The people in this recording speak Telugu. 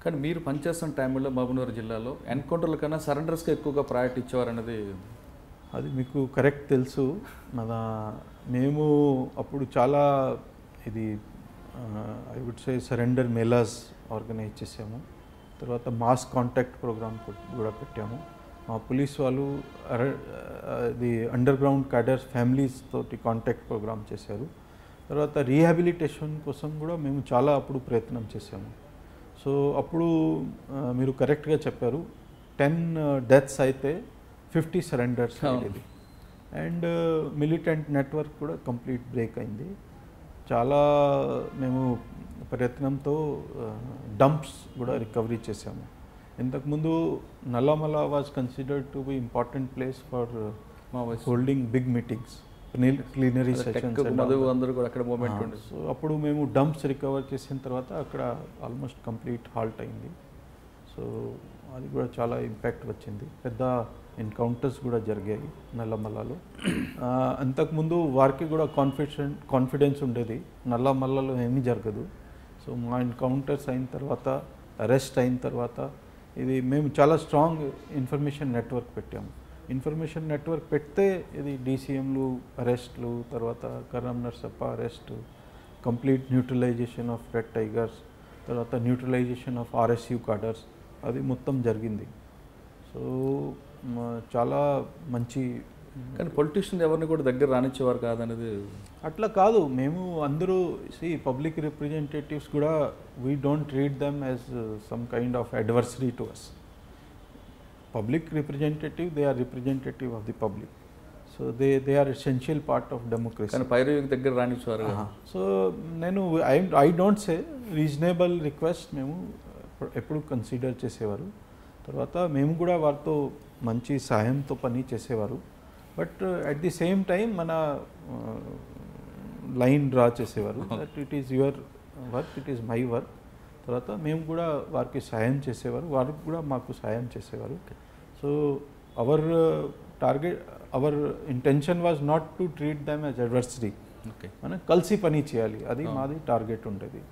కానీ మీరు పనిచేస్తున్న టైంలో మహబూబ్నగర్ జిల్లాలో ఎన్కౌంటర్ల కన్నా సరెండర్స్కి ఎక్కువగా ప్రయారిటీ ఇచ్చేవారనేది అది మీకు కరెక్ట్ తెలుసు. మేము అప్పుడు చాలా ఇది I would say surrender melas organise చేసాము. తర్వాత మాస్ కాంటాక్ట్ ప్రోగ్రామ్ కూడా పెట్టాము. మా పోలీస్ వాళ్ళు ఇది అండర్ గ్రౌండ్ క్యాడర్స్ ఫ్యామిలీస్ తోటి కాంటాక్ట్ ప్రోగ్రామ్ చేశారు. తర్వాత రీహాబిలిటేషన్ కోసం కూడా మేము చాలా అప్పుడు ప్రయత్నం చేసాము. సో అప్పుడు మీరు కరెక్ట్గా చెప్పారు, 10 డెత్స్ అయితే 50 సరెండర్స్ అయ్యేది. అండ్ మిలిటెంట్ నెట్వర్క్ కూడా కంప్లీట్ బ్రేక్ అయింది. చాలా మేము ప్రయత్నంతో డంప్స్ కూడా రికవరీ చేసాము. ఇంతకుముందు Nallamala was considered to be important place for holding big meetings, plenary sessions. So అప్పుడు మేము డంప్స్ రికవర్ చేసిన తర్వాత అక్కడ ఆల్మోస్ట్ కంప్లీట్ హాల్ట్ అయింది. సో అది కూడా చాలా ఇంపాక్ట్ వచ్చింది. పెద్ద ఎన్కౌంటర్స్ కూడా జరిగాయి నల్లమల్లలో. అంతకుముందు వారికి కూడా కాన్ఫిడెన్స్ ఉండేది, నల్లమల్లలో ఏమీ జరగదు. సో మా ఎన్కౌంటర్స్ అయిన తర్వాత, అరెస్ట్ అయిన తర్వాత ఇది మేము చాలా స్ట్రాంగ్ ఇన్ఫర్మేషన్ నెట్వర్క్ పెట్టాము. ఇన్ఫర్మేషన్ నెట్వర్క్ పెడితే ఇది డీసీఎంలు అరెస్ట్లు, తర్వాత Karram Narsappa arrest, complete neutralization of red tigers, తర్వాత న్యూట్రలైజేషన్ ఆఫ్ ఆర్ఎస్యూ కార్డర్స్, అది మొత్తం జరిగింది. సో చాలా మంచి. కానీ పొలిటీషియన్ ఎవరిని కూడా దగ్గర రానిచ్చేవారు కాదనేది అట్లా కాదు. మేము అందరూ పబ్లిక్ రిప్రజెంటేటివ్స్ కూడా we don't treat them as some kind of adversary to us. Public representative, they are representative of the public. So they are essential part of democracy. కానీ పైరవికి దగ్గర రానిచ్చేవారు. సో నేను I don't say reasonable request మేము ఎప్పుడు కన్సిడర్ చేసేవారు. తర్వాత మేము కూడా వారితో మంచి సహాయంతో పని చేసేవారు. But at the same time మన లైన్ డ్రా చేసేవారు, that it is your work, it is my work. తర్వాత మేము కూడా వారికి సహాయం చేసేవారు, వారికి కూడా మాకు సహాయం చేసేవారు. So our target, our intention was not to treat them as adversary. మనం కలిసి పని చేయాలి, అది మాది టార్గెట్ ఉండేది.